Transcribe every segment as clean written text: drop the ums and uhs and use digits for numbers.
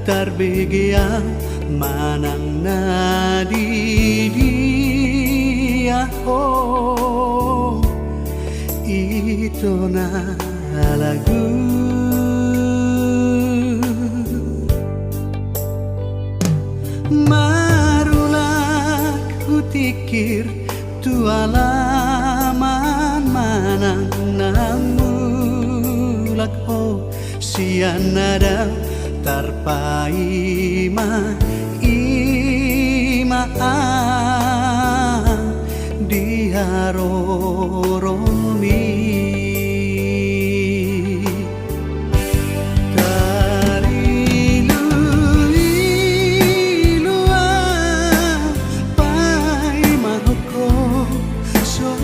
terbegea manang na di dia oh itu na lagu marulah kutikir tu alaman manang namulak oh sian nada tarpaima ima diharoromi tarilui-lua pai mahoko so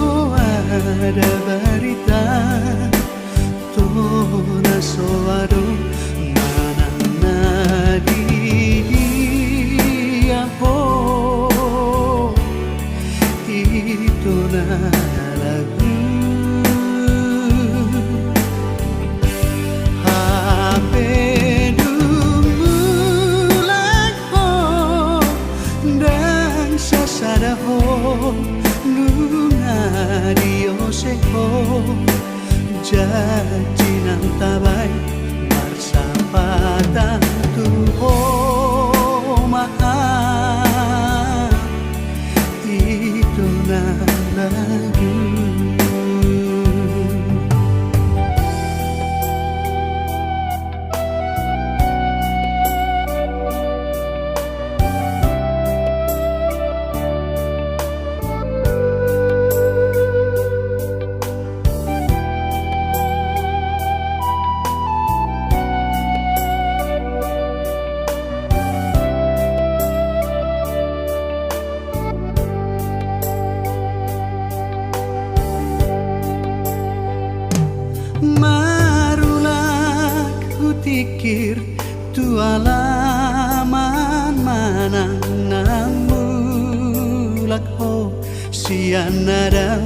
ada berita tona so ado lagu hape dumulak ho dan sasada ho nungario se ho janji nang tabay marsapatan tu ho maaf itu na lagu marulah kutikir tu alaman manang namulak ho sian nada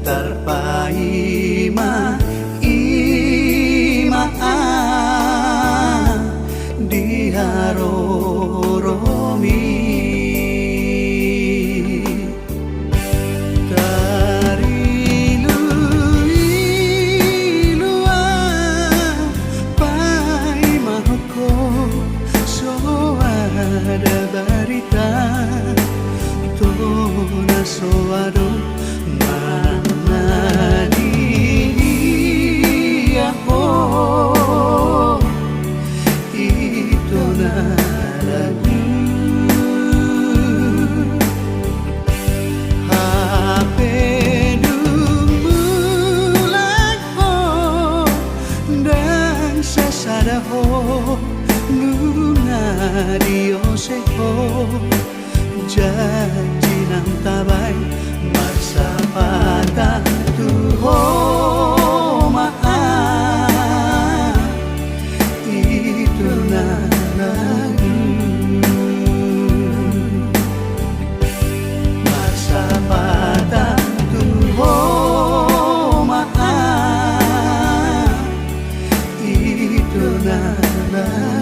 tarpaima ima diharoromi ada berita tona soado mana dia oh itu na lagu hape dumulak ho dan sasada ho Dio seho janji nang tabay marsapatan tu ho maaf itu na lagu marsapatan tu ho maaf itu na lagu